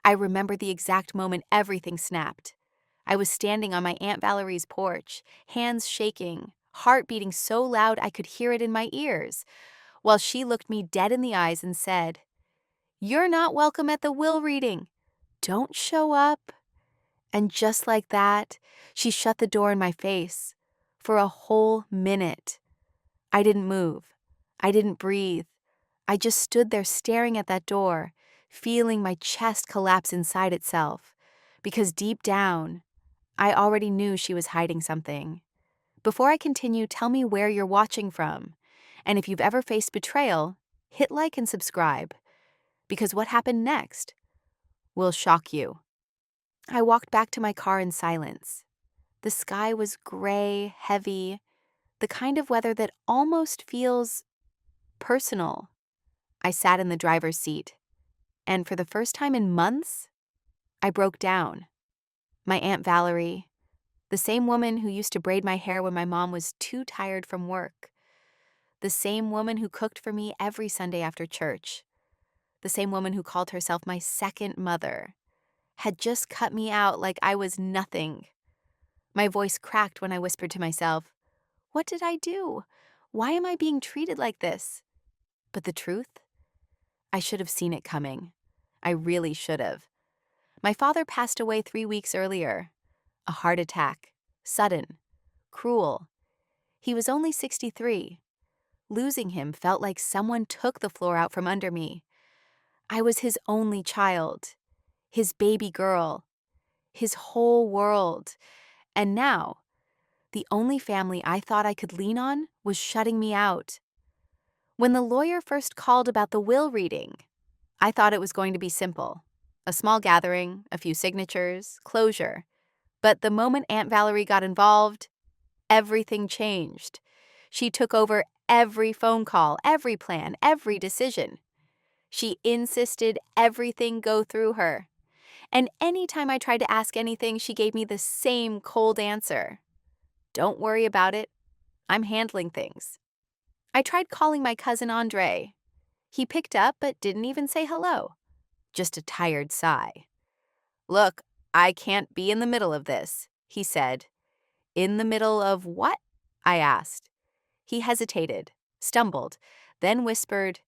I remember the exact moment everything snapped. I was standing on my Aunt Valerie's porch, hands shaking, heart beating so loud I could hear it in my ears, while she looked me dead in the eyes and said, "You're not welcome at the will reading. Don't show up." And just like that, she shut the door in my face. For a whole minute. I didn't move. I didn't breathe. I just stood there staring at that door, feeling my chest collapse inside itself. Because deep down, I already knew she was hiding something. Before I continue, tell me where you're watching from. And if you've ever faced betrayal, hit like and subscribe. Because what happened next will shock you. I walked back to my car in silence. The sky was gray, heavy, the kind of weather that almost feels personal. I sat in the driver's seat, and for the first time in months, I broke down. My Aunt Valerie, the same woman who used to braid my hair when my mom was too tired from work, the same woman who cooked for me every Sunday after church, the same woman who called herself my second mother, had just cut me out like I was nothing. My voice cracked when I whispered to myself, "What did I do? Why am I being treated like this?" But the truth? I should have seen it coming. I really should have. My father passed away 3 weeks earlier. A heart attack. Sudden. Cruel. He was only 63. Losing him felt like someone took the floor out from under me. I was his only child. His baby girl. His whole world. And now, the only family I thought I could lean on was shutting me out. When the lawyer first called about the will reading, I thought it was going to be simple. A small gathering, a few signatures, closure. But the moment Aunt Valerie got involved, everything changed. She took over every phone call, every plan, every decision. She insisted everything go through her. And anytime I tried to ask anything, she gave me the same cold answer. "Don't worry about it. I'm handling things." I tried calling my cousin Andre. He picked up but didn't even say hello. Just a tired sigh. "Look, I can't be in the middle of this," he said. "In the middle of what?" I asked. He hesitated, stumbled, then whispered,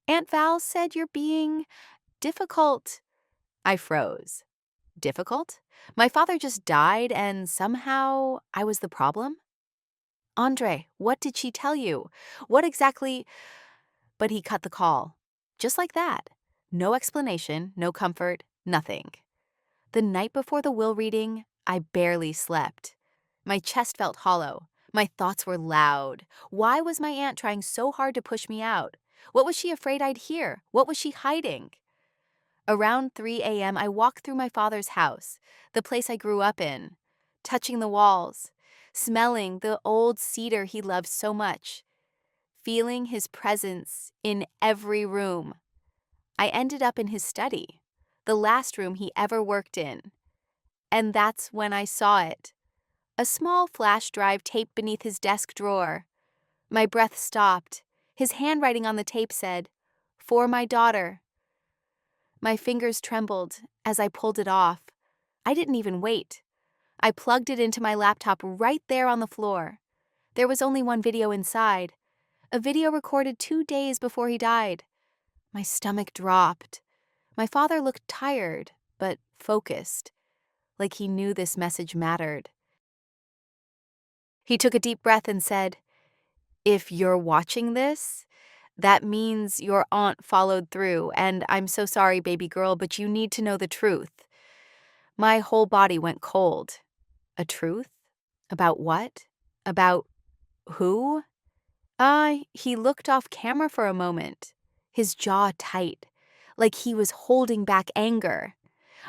"Aunt Val said you're being difficult." I froze. Difficult? My father just died and somehow I was the problem? "Andre, what did she tell you? What exactly—" But he cut the call. Just like that. No explanation, no comfort, nothing. The night before the will reading, I barely slept. My chest felt hollow. My thoughts were loud. Why was my aunt trying so hard to push me out? What was she afraid I'd hear? What was she hiding? Around 3 a.m., I walked through my father's house, the place I grew up in, touching the walls, smelling the old cedar he loved so much, feeling his presence in every room. I ended up in his study, the last room he ever worked in. And that's when I saw it. A small flash drive taped beneath his desk drawer. My breath stopped. His handwriting on the tape said, "For my daughter." My fingers trembled as I pulled it off. I didn't even wait. I plugged it into my laptop right there on the floor. There was only one video inside, a video recorded 2 days before he died. My stomach dropped. My father looked tired, but focused, like he knew this message mattered. He took a deep breath and said, "If you're watching this, that means your aunt followed through, and I'm so sorry, baby girl, but you need to know the truth." My whole body went cold. A truth? About what? About who? He looked off camera for a moment, his jaw tight, like he was holding back anger.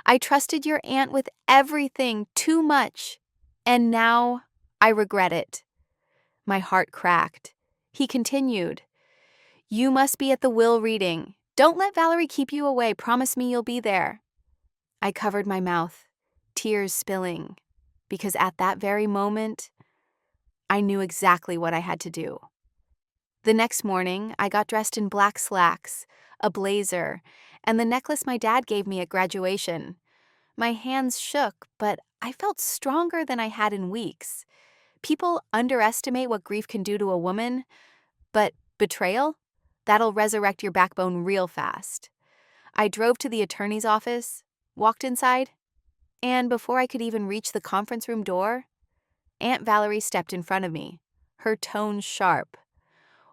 "I trusted your aunt with everything too much, and now I regret it." My heart cracked. He continued, "You must be at the will reading. Don't let Valerie keep you away. Promise me you'll be there." I covered my mouth, tears spilling, because at that very moment, I knew exactly what I had to do. The next morning, I got dressed in black slacks, a blazer, and the necklace my dad gave me at graduation. My hands shook, but I felt stronger than I had in weeks. People underestimate what grief can do to a woman, but betrayal? That'll resurrect your backbone real fast. I drove to the attorney's office, walked inside, and before I could even reach the conference room door, Aunt Valerie stepped in front of me, her tone sharp.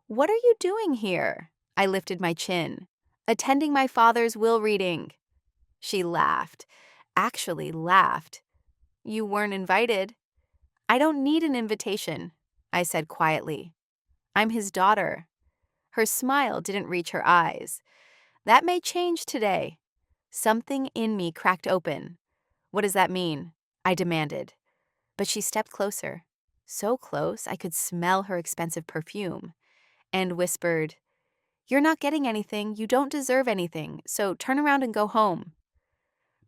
"What are you doing here?" I lifted my chin. "Attending my father's will reading." She laughed. Actually laughed. "You weren't invited." "I don't need an invitation," I said quietly. "I'm his daughter." Her smile didn't reach her eyes. "That may change today." Something in me cracked open. "What does that mean?" I demanded. But she stepped closer, so close I could smell her expensive perfume, and whispered, "You're not getting anything, you don't deserve anything, so turn around and go home."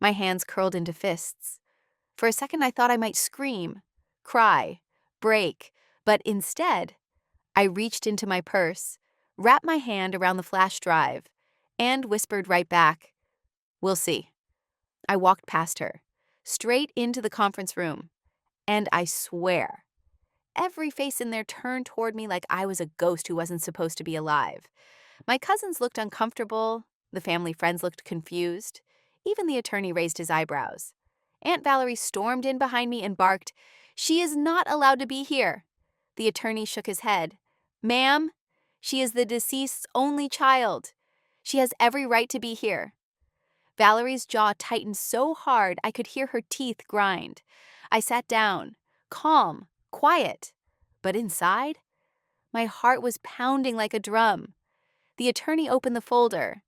My hands curled into fists. For a second I thought I might scream, cry, break, but instead, I reached into my purse, wrapped my hand around the flash drive, and whispered right back, "We'll see." I walked past her, straight into the conference room, and I swear, every face in there turned toward me like I was a ghost who wasn't supposed to be alive. My cousins looked uncomfortable, the family friends looked confused, even the attorney raised his eyebrows. Aunt Valerie stormed in behind me and barked, "She is not allowed to be here." The attorney shook his head. "Ma'am, she is the deceased's only child. She has every right to be here." Valerie's jaw tightened so hard I could hear her teeth grind. I sat down, calm, quiet, but inside, my heart was pounding like a drum. The attorney opened the folder.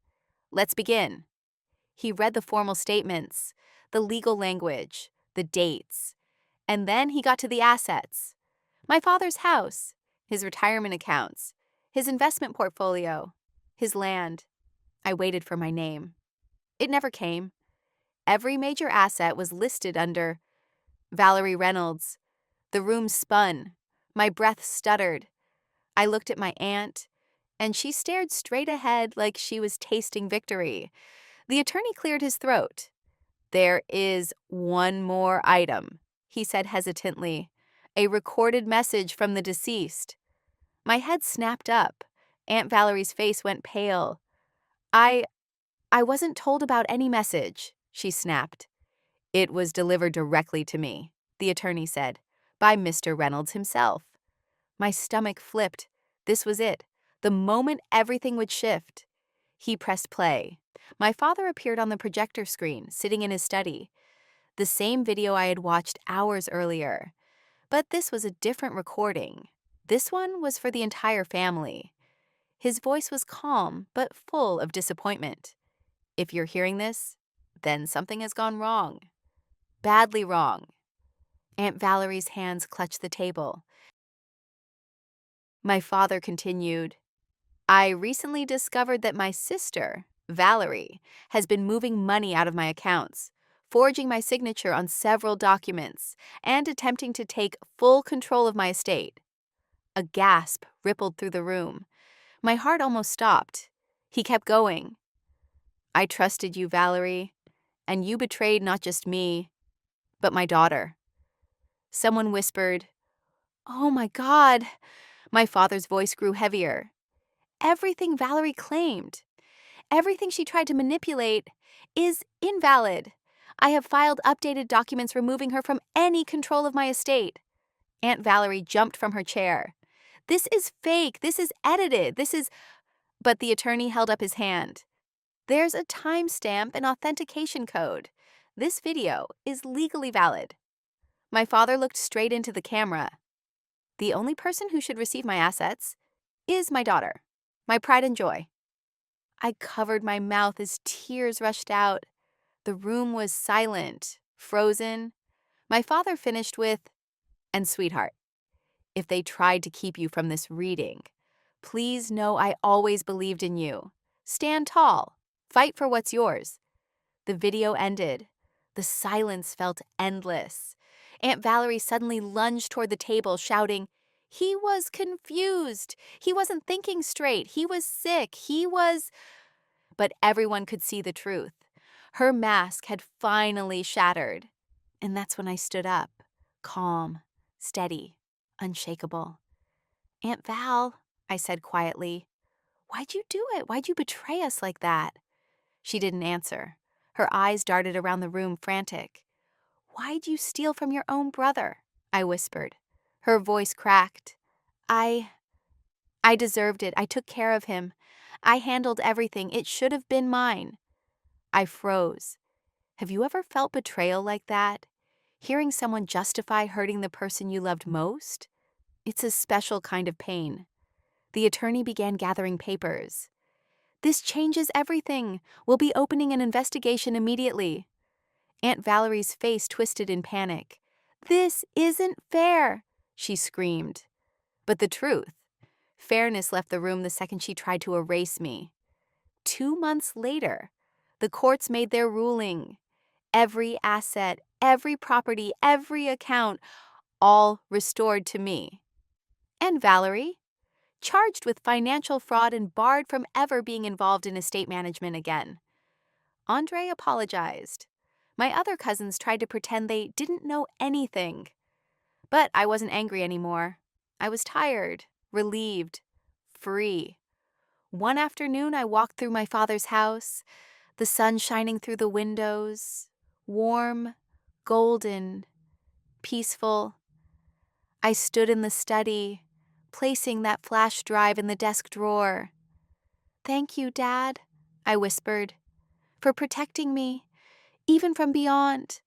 "Let's begin." He read the formal statements, the legal language, the dates, and then he got to the assets. My father's house, his retirement accounts, his investment portfolio, his land. I waited for my name. It never came. Every major asset was listed under Valerie Reynolds. The room spun. My breath stuttered. I looked at my aunt, and she stared straight ahead like she was tasting victory. The attorney cleared his throat. "There is one more item," he said hesitantly. "A recorded message from the deceased." My head snapped up. Aunt Valerie's face went pale. I wasn't told about any message," she snapped. "It was delivered directly to me," the attorney said, "by Mr. Reynolds himself." My stomach flipped. This was it, the moment everything would shift. He pressed play. My father appeared on the projector screen, sitting in his study. The same video I had watched hours earlier. But this was a different recording. This one was for the entire family. His voice was calm, but full of disappointment. "If you're hearing this, then something has gone wrong. Badly wrong." Aunt Valerie's hands clutched the table. My father continued, "I recently discovered that my sister, Valerie, has been moving money out of my accounts, forging my signature on several documents, and attempting to take full control of my estate." A gasp rippled through the room. My heart almost stopped. He kept going. "I trusted you, Valerie, and you betrayed not just me, but my daughter." Someone whispered, "Oh my God." My father's voice grew heavier. "Everything Valerie claimed, everything she tried to manipulate, is invalid. I have filed updated documents removing her from any control of my estate." Aunt Valerie jumped from her chair. "This is fake. This is edited. This is—" But the attorney held up his hand. "There's a timestamp and authentication code. This video is legally valid." My father looked straight into the camera. "The only person who should receive my assets is my daughter, my pride and joy." I covered my mouth as tears rushed out. The room was silent, frozen. My father finished with, "And sweetheart, if they tried to keep you from this reading, please know I always believed in you. Stand tall. Fight for what's yours." The video ended. The silence felt endless. Aunt Valerie suddenly lunged toward the table, shouting, He was confused. He wasn't thinking straight. He was sick. But everyone could see the truth. Her mask had finally shattered. And that's when I stood up, calm, steady, unshakable. "Aunt Val," I said quietly, "why'd you do it? Why'd you betray us like that?" She didn't answer. Her eyes darted around the room, frantic. "Why'd you steal from your own brother?" I whispered. Her voice cracked. I deserved it. I took care of him. I handled everything. It should have been mine." I froze. Have you ever felt betrayal like that? Hearing someone justify hurting the person you loved most? It's a special kind of pain. The attorney began gathering papers. "This changes everything. We'll be opening an investigation immediately." Aunt Valerie's face twisted in panic. "This isn't fair," she screamed. But the truth, fairness left the room the second she tried to erase me. 2 months later, the courts made their ruling. Every asset, every property, every account, all restored to me. And Valerie, charged with financial fraud and barred from ever being involved in estate management again. Andre apologized. My other cousins tried to pretend they didn't know anything. But I wasn't angry anymore. I was tired, relieved, free. One afternoon, I walked through my father's house, the sun shining through the windows, warm, golden, peaceful. I stood in the study, placing that flash drive in the desk drawer. "Thank you, Dad," I whispered, "for protecting me, even from beyond."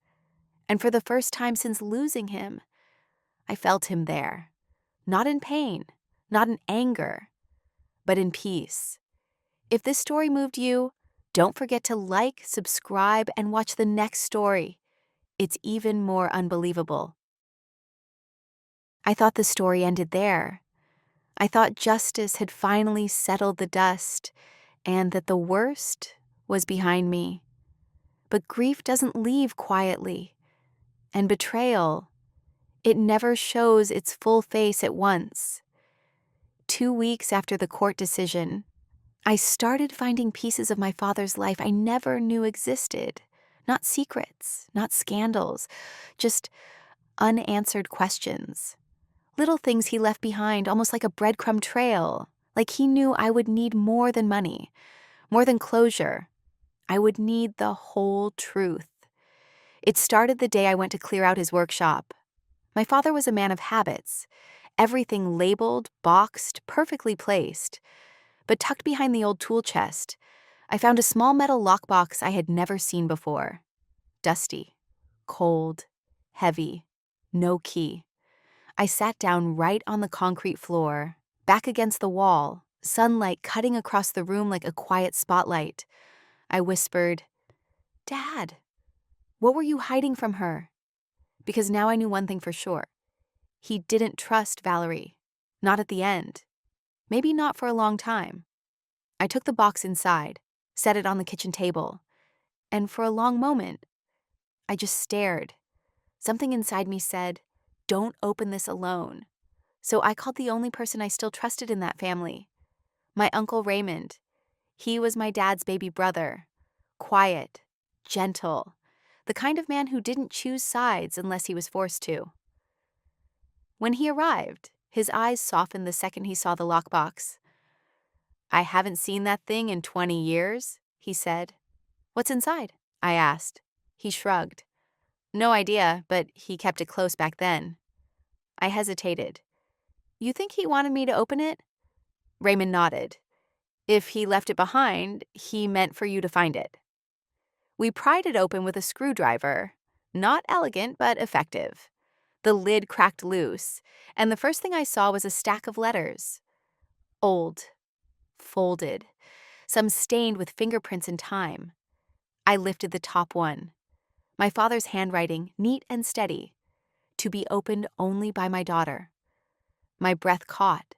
And for the first time since losing him, I felt him there. Not in pain, not in anger, but in peace. If this story moved you, don't forget to like, subscribe, and watch the next story. It's even more unbelievable. I thought the story ended there. I thought justice had finally settled the dust and that the worst was behind me. But grief doesn't leave quietly. And betrayal, it never shows its full face at once. 2 weeks after the court decision, I started finding pieces of my father's life I never knew existed. Not secrets, not scandals, just unanswered questions. Little things he left behind, almost like a breadcrumb trail. Like he knew I would need more than money, more than closure. I would need the whole truth. It started the day I went to clear out his workshop. My father was a man of habits. Everything labeled, boxed, perfectly placed. But tucked behind the old tool chest, I found a small metal lockbox I had never seen before. Dusty, cold, heavy, no key. I sat down right on the concrete floor, back against the wall, sunlight cutting across the room like a quiet spotlight. I whispered, "Dad, what were you hiding from her?" Because now I knew one thing for sure. He didn't trust Valerie. Not at the end. Maybe not for a long time. I took the box inside, set it on the kitchen table, and for a long moment, I just stared. Something inside me said, "Don't open this alone." So I called the only person I still trusted in that family, my Uncle Raymond. He was my dad's baby brother. Quiet, gentle, the kind of man who didn't choose sides unless he was forced to. When he arrived, his eyes softened the second he saw the lockbox. "I haven't seen that thing in 20 years, he said. "What's inside?" I asked. He shrugged. "No idea, but he kept it close back then." I hesitated. "You think he wanted me to open it?" Raymond nodded. "If he left it behind, he meant for you to find it." We pried it open with a screwdriver. Not elegant, but effective. The lid cracked loose, and the first thing I saw was a stack of letters. Old, folded, some stained with fingerprints and time. I lifted the top one. My father's handwriting, neat and steady. To be opened only by my daughter. My breath caught.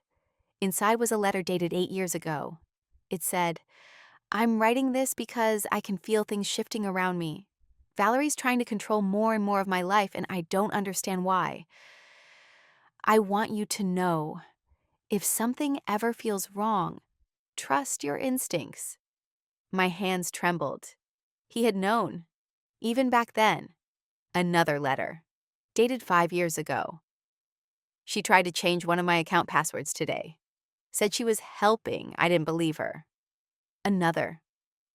Inside was a letter dated 8 years ago. It said, "I'm writing this because I can feel things shifting around me. Valerie's trying to control more and more of my life, and I don't understand why. I want you to know, if something ever feels wrong, trust your instincts. My hands trembled. He had known, even back then. Another letter, dated 5 years ago. She tried to change one of my account passwords today. Said she was helping. I didn't believe her. Another,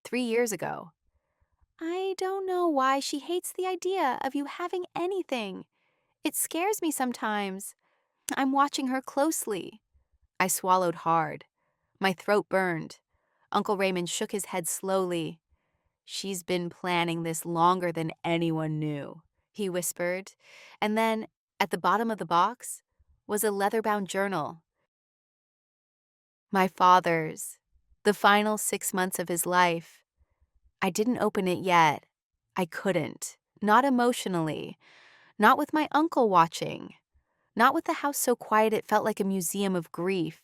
3 years ago. I don't know why she hates the idea of you having anything. It scares me sometimes. I'm watching her closely. I swallowed hard. My throat burned. Uncle Raymond shook his head slowly. She's been planning this longer than anyone knew, he whispered. And then, at the bottom of the box, was a leather-bound journal. My father's. The final 6 months of his life. I didn't open it yet. I couldn't. Not emotionally. Not with my uncle watching. Not with the house so quiet it felt like a museum of grief.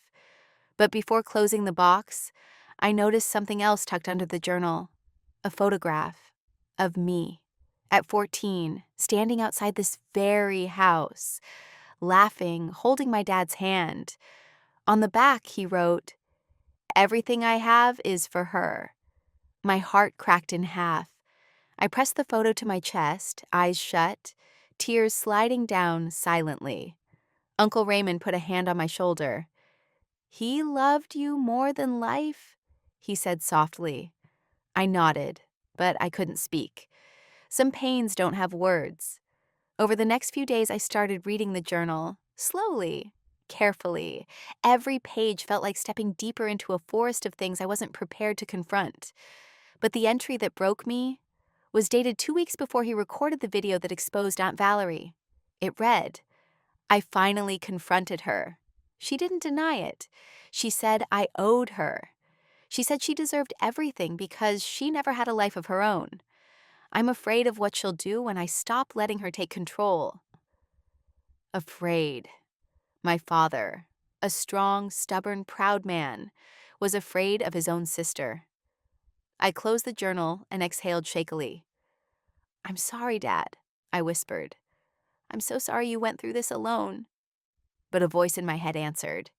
But before closing the box, I noticed something else tucked under the journal. A photograph of me at 14, standing outside this very house, laughing, holding my dad's hand. On the back, he wrote, "Everything I have is for her." My heart cracked in half. I pressed the photo to my chest, eyes shut, tears sliding down silently. Uncle Raymond put a hand on my shoulder. "He loved you more than life?" he said softly. I nodded, but I couldn't speak. Some pains don't have words. Over the next few days, I started reading the journal, slowly, carefully. Every page felt like stepping deeper into a forest of things I wasn't prepared to confront. But the entry that broke me was dated 2 weeks before he recorded the video that exposed Aunt Valerie. It read, "I finally confronted her. She didn't deny it. She said I owed her. She said she deserved everything because she never had a life of her own. I'm afraid of what she'll do when I stop letting her take control." Afraid. My father, a strong, stubborn, proud man, was afraid of his own sister. I closed the journal and exhaled shakily. "I'm sorry, Dad," I whispered. "I'm so sorry you went through this alone." But a voice in my head answered,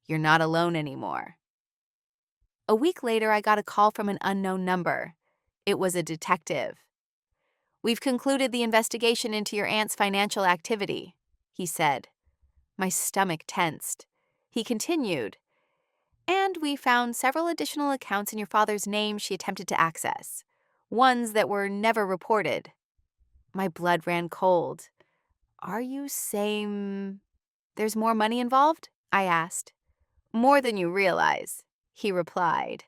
"You're not alone anymore." A week later, I got a call from an unknown number. It was a detective. "We've concluded the investigation into your aunt's financial activity," he said. My stomach tensed. He continued, "And we found several additional accounts in your father's name she attempted to access, ones that were never reported." My blood ran cold. "Are you saying there's more money involved?" I asked. "More than you realize," he replied.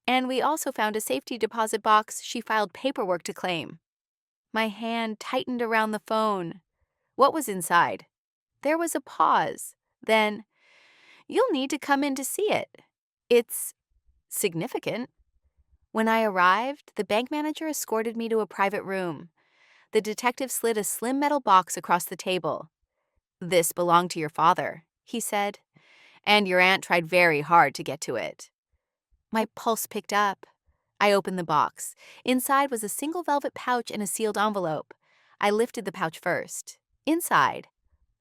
"And we also found a safety deposit box she filed paperwork to claim." My hand tightened around the phone. What was inside? There was a pause. Then, "You'll need to come in to see it. It's significant." When I arrived, the bank manager escorted me to a private room. The detective slid a slim metal box across the table. "This belonged to your father," he said, "and your aunt tried very hard to get to it." My pulse picked up. I opened the box. Inside was a single velvet pouch and a sealed envelope. I lifted the pouch first. Inside,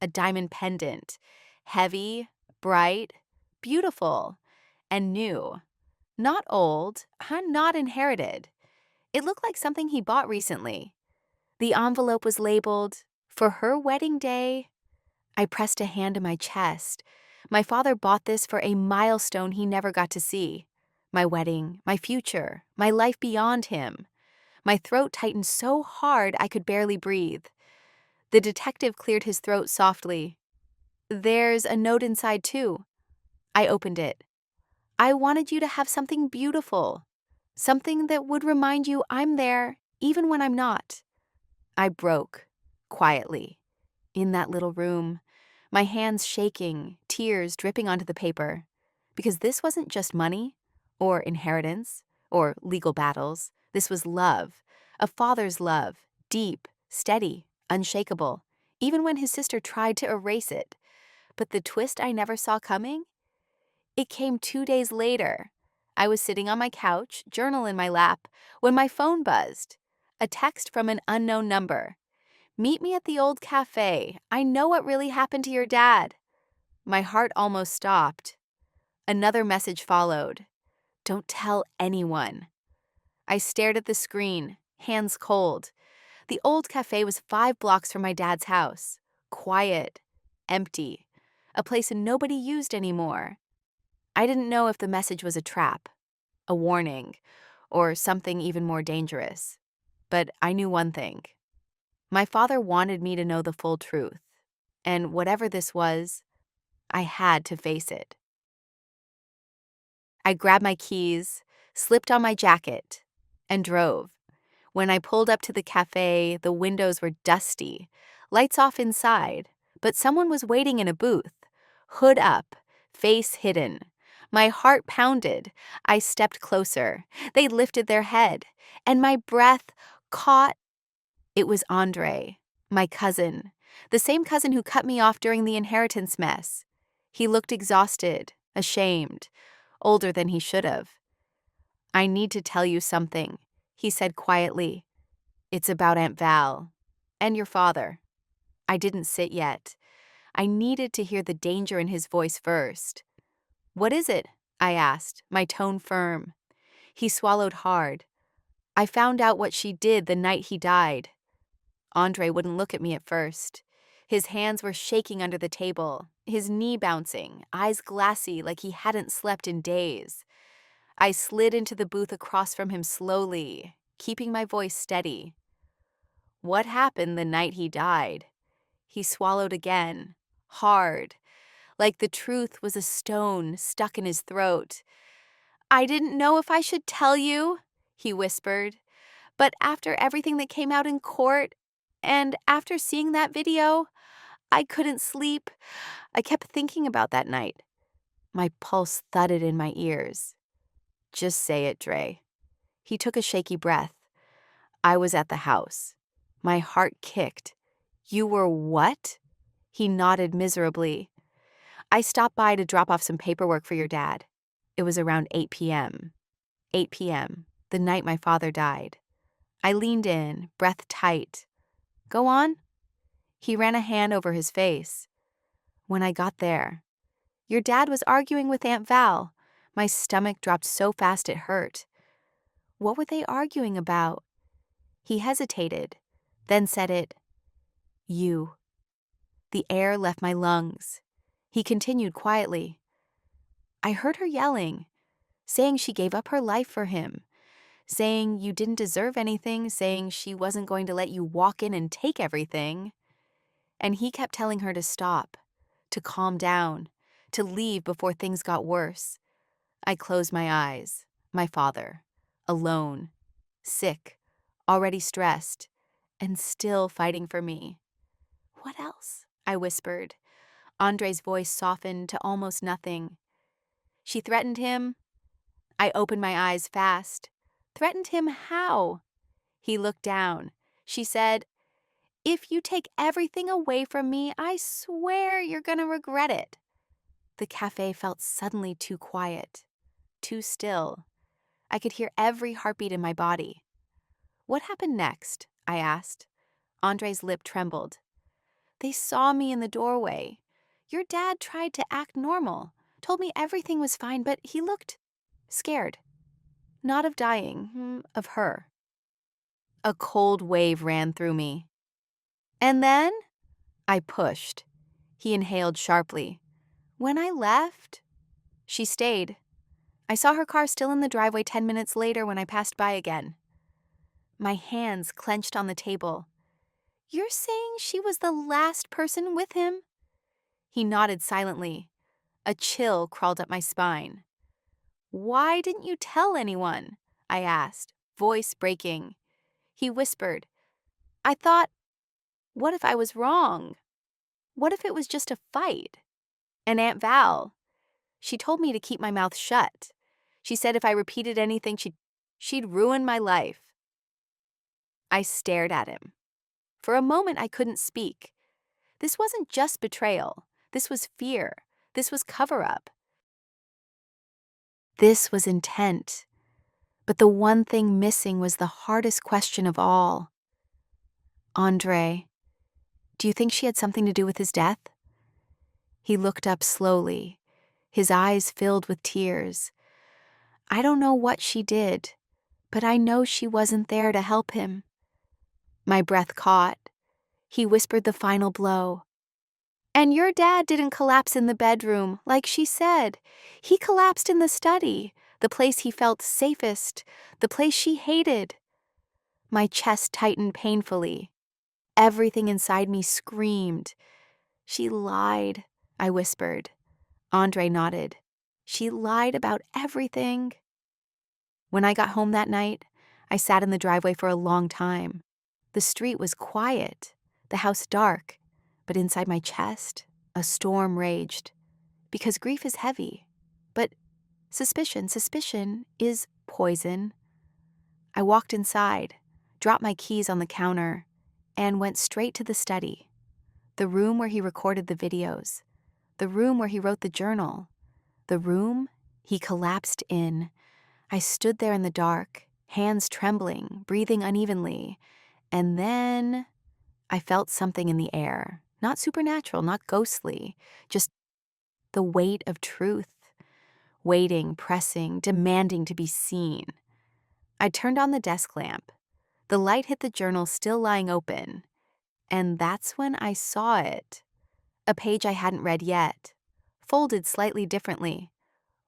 a diamond pendant. Heavy, bright, beautiful, and new. Not old, not inherited. It looked like something he bought recently. The envelope was labeled, "For her wedding day." I pressed a hand to my chest. My father bought this for a milestone he never got to see. My wedding, my future, my life beyond him. My throat tightened so hard I could barely breathe. The detective cleared his throat softly. "There's a note inside, too." I opened it. "I wanted you to have something beautiful. Something that would remind you I'm there, even when I'm not." I broke, quietly, in that little room, my hands shaking, tears dripping onto the paper. Because this wasn't just money, or inheritance, or legal battles. This was love, a father's love, deep, steady, unshakable, even when his sister tried to erase it. But the twist I never saw coming? It came 2 days later. I was sitting on my couch, journal in my lap, when my phone buzzed. A text from an unknown number. Meet me at the old cafe. I know what really happened to your dad. My heart almost stopped. Another message followed. Don't tell anyone. I stared at the screen, hands cold. The old cafe was 5 blocks from my dad's house. Quiet, empty, a place nobody used anymore. I didn't know if the message was a trap, a warning, or something even more dangerous. But I knew one thing. My father wanted me to know the full truth. And whatever this was, I had to face it. I grabbed my keys, slipped on my jacket, and drove. When I pulled up to the cafe, the windows were dusty, lights off inside, but someone was waiting in a booth, hood up, face hidden. My heart pounded. I stepped closer. They lifted their head, and my breath caught. It was Andre, my cousin, the same cousin who cut me off during the inheritance mess. He looked exhausted, ashamed, older than he should have. I need to tell you something, he said quietly. It's about Aunt Val and your father. I didn't sit yet. I needed to hear the danger in his voice first. What is it? I asked, my tone firm. He swallowed hard. I found out what she did the night he died. Andre wouldn't look at me at first. His hands were shaking under the table, his knee bouncing, eyes glassy like he hadn't slept in days. I slid into the booth across from him slowly, keeping my voice steady. What happened the night he died? He swallowed again, hard, like the truth was a stone stuck in his throat. I didn't know if I should tell you, he whispered, but after everything that came out in court, and after seeing that video, I couldn't sleep. I kept thinking about that night. My pulse thudded in my ears. Just say it, Dre. He took a shaky breath. I was at the house. My heart kicked. You were what? He nodded miserably. I stopped by to drop off some paperwork for your dad. It was around 8 p.m. 8 p.m., the night my father died. I leaned in, breath tight. Go on? He ran a hand over his face. When I got there, your dad was arguing with Aunt Val. My stomach dropped so fast it hurt. What were they arguing about? He hesitated, then said it. You. The air left my lungs. He continued quietly. I heard her yelling, saying she gave up her life for him, saying you didn't deserve anything, saying she wasn't going to let you walk in and take everything. And he kept telling her to stop, to calm down, to leave before things got worse. I closed my eyes. My father, alone, sick, already stressed, and still fighting for me. What else? I whispered. Andre's voice softened to almost nothing. She threatened him. I opened my eyes fast. Threatened him how? He looked down. She said, if you take everything away from me, I swear you're gonna regret it. The cafe felt suddenly too quiet, too still. I could hear every heartbeat in my body. What happened next? I asked. Andre's lip trembled. They saw me in the doorway. Your dad tried to act normal, told me everything was fine, but he looked scared. Not of dying, of her. A cold wave ran through me. And then? I pushed. He inhaled sharply. When I left, she stayed. I saw her car still in the driveway 10 minutes later when I passed by again. My hands clenched on the table. You're saying she was the last person with him? He nodded silently. A chill crawled up my spine. Why didn't you tell anyone? I asked, voice breaking. He whispered, I thought, what if I was wrong? What if it was just a fight? And Aunt Val, she told me to keep my mouth shut. She said if I repeated anything, she'd ruin my life. I stared at him. For a moment, I couldn't speak. This wasn't just betrayal. This was fear. This was cover-up. This was intent. But the one thing missing was the hardest question of all. Andre, Do you think she had something to do with his death? He looked up slowly, his eyes filled with tears. I don't know what she did, but I know she wasn't there to help him. My breath caught. He whispered the final blow. And your dad didn't collapse in the bedroom, like she said. He collapsed in the study, the place he felt safest, the place she hated. My chest tightened painfully. Everything inside me screamed. She lied, I whispered. Andre nodded. She lied about everything. When I got home that night, I sat in the driveway for a long time. The street was quiet, the house dark, but inside my chest, a storm raged. Because grief is heavy, but suspicion is poison. I walked inside, dropped my keys on the counter, and went straight to the study. The room where he recorded the videos, the room where he wrote the journal, the room he collapsed in. I stood there in the dark, hands trembling, breathing unevenly, and then I felt something in the air. Not supernatural, not ghostly, just the weight of truth, waiting, pressing, demanding to be seen. I turned on the desk lamp. The light hit the journal still lying open, and that's when I saw it. A page I hadn't read yet, folded slightly differently,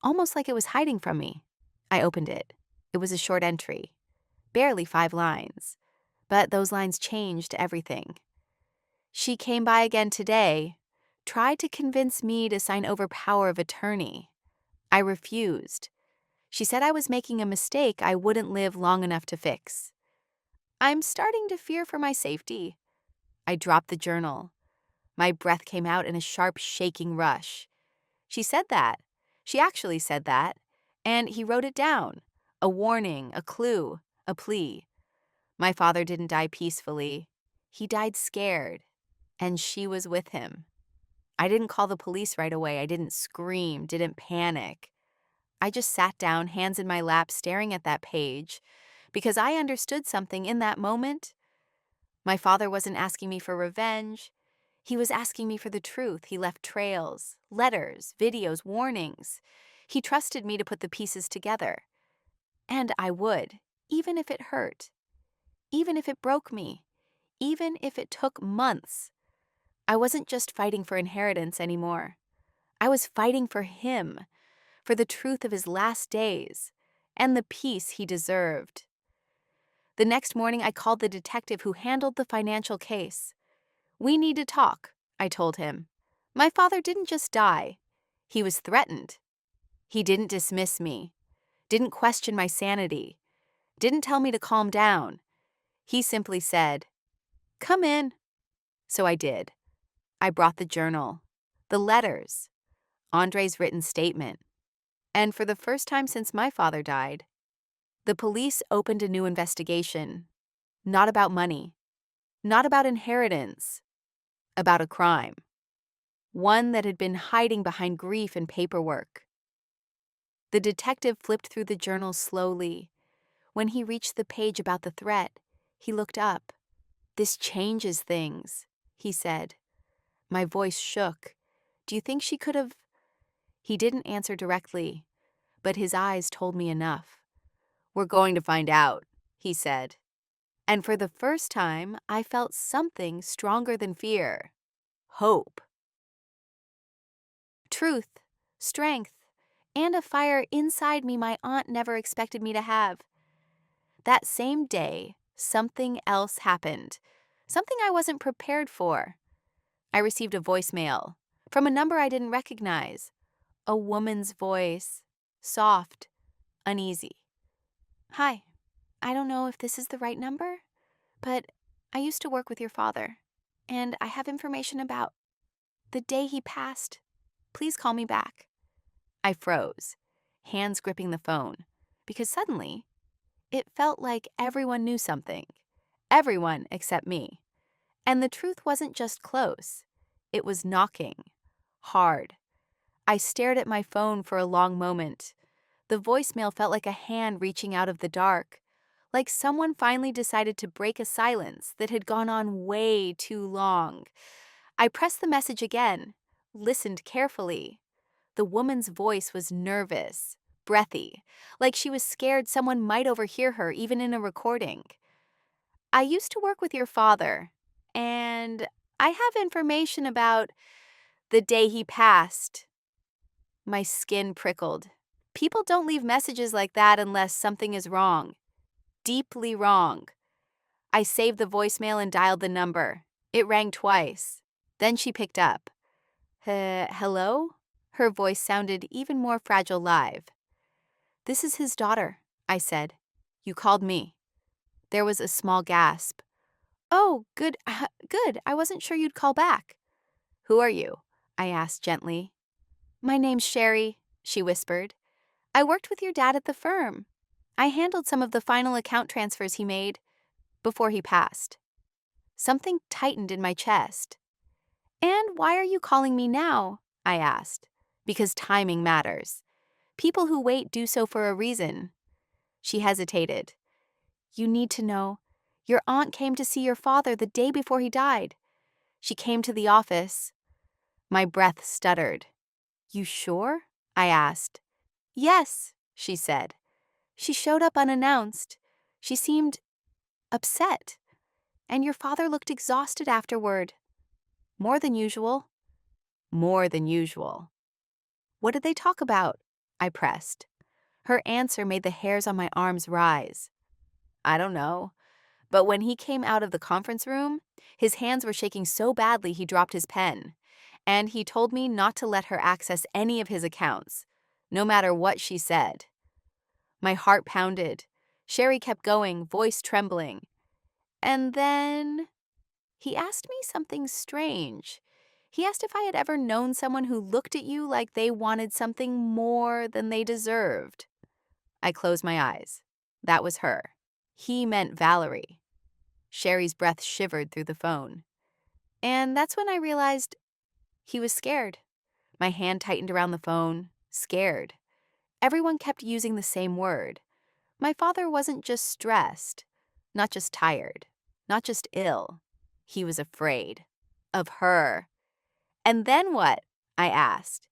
almost like it was hiding from me. I opened it. It was a short entry, barely 5 lines, but those lines changed everything. She came by again today, tried to convince me to sign over power of attorney. I refused. She said I was making a mistake I wouldn't live long enough to fix. I'm starting to fear for my safety. I dropped the journal. My breath came out in a sharp, shaking rush. She said that. She actually said that. And he wrote it down. A warning, a clue, a plea. My father didn't die peacefully. He died scared. And she was with him. I didn't call the police right away. I didn't scream, didn't panic. I just sat down, hands in my lap, staring at that page, because I understood something in that moment. My father wasn't asking me for revenge. He was asking me for the truth. He left trails, letters, videos, warnings. He trusted me to put the pieces together. And I would, even if it hurt, even if it broke me, even if it took months. I wasn't just fighting for inheritance anymore. I was fighting for him, for the truth of his last days, and the peace he deserved. The next morning, I called the detective who handled the financial case. We need to talk, I told him. My father didn't just die. He was threatened. He didn't dismiss me, didn't question my sanity, didn't tell me to calm down. He simply said, "Come in." So I did. I brought the journal, the letters, Andre's written statement. And for the first time since my father died, the police opened a new investigation. Not about money, not about inheritance, about a crime. One that had been hiding behind grief and paperwork. The detective flipped through the journal slowly. When he reached the page about the threat, he looked up. "This changes things," he said. My voice shook. "Do you think she could have—" He didn't answer directly, but his eyes told me enough. "We're going to find out," he said. And for the first time, I felt something stronger than fear. Hope. Truth, strength, and a fire inside me my aunt never expected me to have. That same day, something else happened. Something I wasn't prepared for. I received a voicemail from a number I didn't recognize. A woman's voice, soft, uneasy. "Hi, I don't know if this is the right number, but I used to work with your father, and I have information about the day he passed. Please call me back." I froze, hands gripping the phone, because suddenly it felt like everyone knew something. Everyone except me. And the truth wasn't just close. It was knocking. Hard. I stared at my phone for a long moment. The voicemail felt like a hand reaching out of the dark, like someone finally decided to break a silence that had gone on way too long. I pressed the message again, listened carefully. The woman's voice was nervous, breathy, like she was scared someone might overhear her even in a recording. I used to work with your father, and I have information about the day he passed. My skin prickled. People don't leave messages like that unless something is wrong. Deeply wrong. I saved the voicemail and dialed the number. It rang twice. Then she picked up. Hello? Her voice sounded even more fragile live. This is his daughter, I said. You called me. There was a small gasp. Oh, good, good. I wasn't sure you'd call back. Who are you? I asked gently. My name's Sherry, she whispered. I worked with your dad at the firm. I handled some of the final account transfers he made before he passed. Something tightened in my chest. And why are you calling me now? I asked. Because timing matters. People who wait do so for a reason. She hesitated. You need to know. Your aunt came to see your father the day before he died. She came to the office. My breath stuttered. You sure? I asked. Yes, she said. She showed up unannounced. She seemed upset. And your father looked exhausted afterward. More than usual. More than usual. What did they talk about? I pressed. Her answer made the hairs on my arms rise. I don't know. But when he came out of the conference room, his hands were shaking so badly he dropped his pen. And he told me not to let her access any of his accounts, no matter what she said. My heart pounded. Sherry kept going, voice trembling. And then he asked me something strange. He asked if I had ever known someone who looked at you like they wanted something more than they deserved. I closed my eyes. That was her. He meant Valerie. Sherry's breath shivered through the phone. And that's when I realized he was scared. My hand tightened around the phone. Scared. Everyone kept using the same word. My father wasn't just stressed, not just tired, not just ill. He was afraid. Of her. And then what? I asked.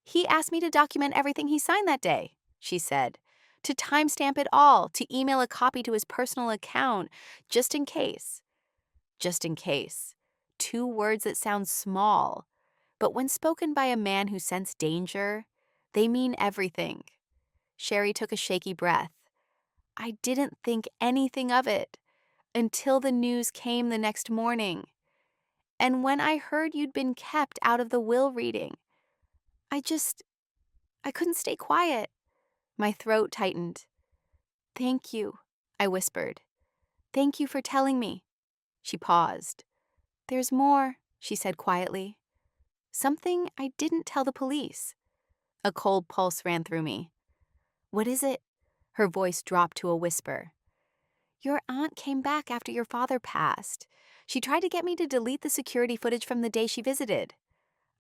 He asked me to document everything he signed that day, she said. To timestamp it all, to email a copy to his personal account, just in case. Just in case. 2 words that sound small, but when spoken by a man who sensed danger, they mean everything. Sherry took a shaky breath. I didn't think anything of it until the news came the next morning. And when I heard you'd been kept out of the will reading, I couldn't stay quiet. My throat tightened. Thank you, I whispered. Thank you for telling me. She paused. There's more, she said quietly. Something I didn't tell the police. A cold pulse ran through me. What is it? Her voice dropped to a whisper. Your aunt came back after your father passed. She tried to get me to delete the security footage from the day she visited.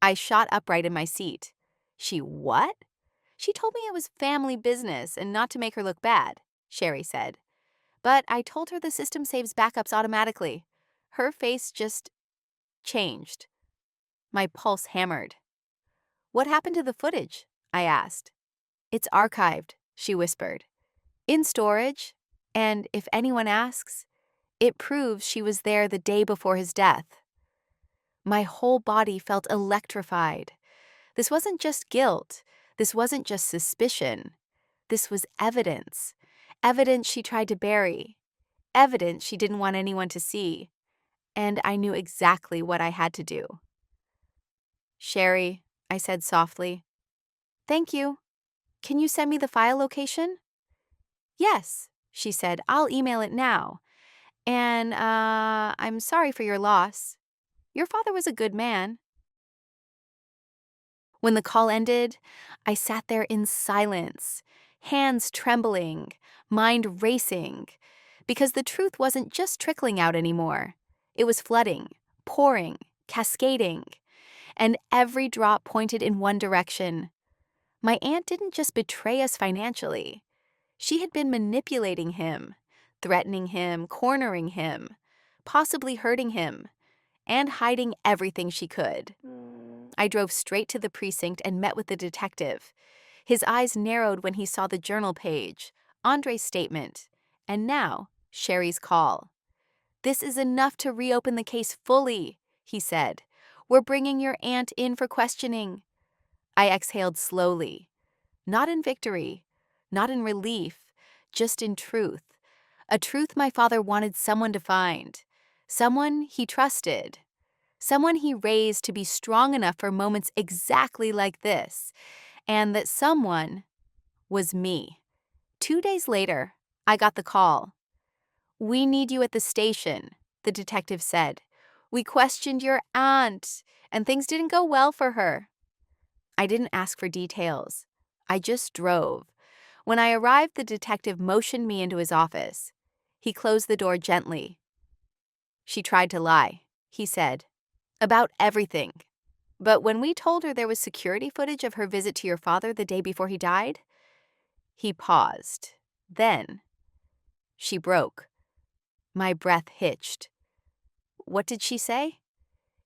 I shot upright in my seat. She what? She told me it was family business and not to make her look bad, Sherry said. But I told her the system saves backups automatically. Her face just changed. My pulse hammered. What happened to the footage? I asked. It's archived, she whispered. In storage, and if anyone asks, it proves she was there the day before his death. My whole body felt electrified. This wasn't just guilt. This wasn't just suspicion. This was evidence. Evidence she tried to bury. Evidence she didn't want anyone to see. And I knew exactly what I had to do. Sherry, I said softly. Thank you. Can you send me the file location? Yes, she said. I'll email it now. And, I'm sorry for your loss. Your father was a good man. When the call ended, I sat there in silence, hands trembling, mind racing, because the truth wasn't just trickling out anymore. It was flooding, pouring, cascading, and every drop pointed in one direction. My aunt didn't just betray us financially. She had been manipulating him, threatening him, cornering him, possibly hurting him, and hiding everything she could. I drove straight to the precinct and met with the detective. His eyes narrowed when he saw the journal page, Andre's statement, and now Sherry's call. "This is enough to reopen the case fully," he said. "We're bringing your aunt in for questioning." I exhaled slowly, not in victory, not in relief, just in truth. A truth my father wanted someone to find, someone he trusted, someone he raised to be strong enough for moments exactly like this, and that someone was me. 2 days later, I got the call. "We need you at the station," the detective said. "We questioned your aunt, and things didn't go well for her." I didn't ask for details. I just drove. When I arrived, the detective motioned me into his office. He closed the door gently. "She tried to lie," he said, "about everything. But when we told her there was security footage of her visit to your father the day before he died," he paused. Then, "She broke." My breath hitched. "What did she say?"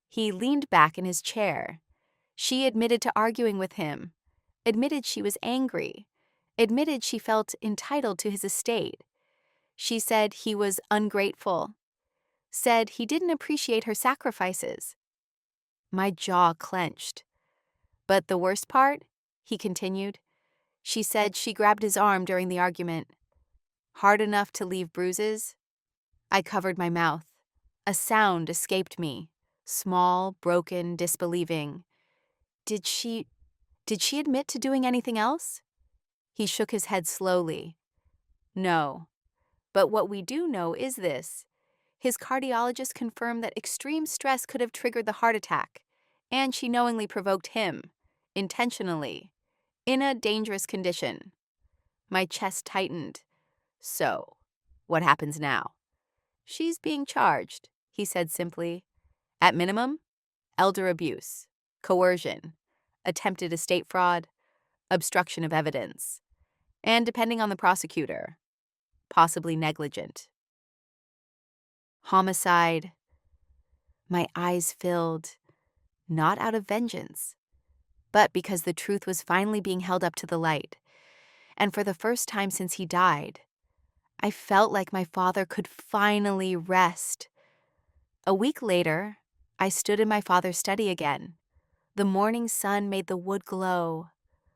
He leaned back in his chair. "She admitted to arguing with him, admitted she was angry, admitted she felt entitled to his estate. She said he was ungrateful, said he didn't appreciate her sacrifices." My jaw clenched. "But the worst part," he continued, "she said she grabbed his arm during the argument. Hard enough to leave bruises." I covered my mouth. A sound escaped me, small, broken, disbelieving. Did she admit to doing anything else?" He shook his head slowly. "No. But what we do know is this. His cardiologist confirmed that extreme stress could have triggered the heart attack, and she knowingly provoked him, intentionally, in a dangerous condition." My chest tightened. "So, what happens now?" "She's being charged," he said simply. "At minimum, elder abuse, coercion, attempted estate fraud, obstruction of evidence, and depending on the prosecutor, possibly negligent. Homicide." My eyes filled, not out of vengeance, but because the truth was finally being held up to the light. And for the first time since he died, I felt like my father could finally rest. A week later, I stood in my father's study again. The morning sun made the wood glow.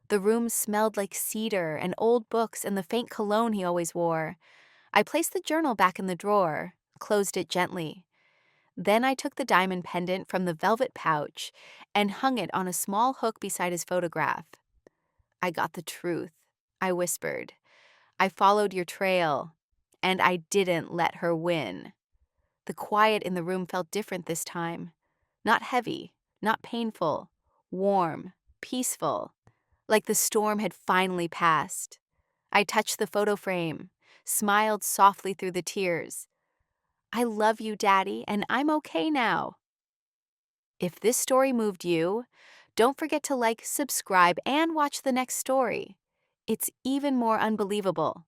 The room smelled like cedar and old books and the faint cologne he always wore. I placed the journal back in the drawer, closed it gently. Then I took the diamond pendant from the velvet pouch and hung it on a small hook beside his photograph. "I got the truth," I whispered. "I followed your trail, and I didn't let her win." The quiet in the room felt different this time. Not heavy, not painful, warm, peaceful, like the storm had finally passed. I touched the photo frame, smiled softly through the tears. "I love you, Daddy, and I'm okay now." If this story moved you, don't forget to like, subscribe, and watch the next story. It's even more unbelievable.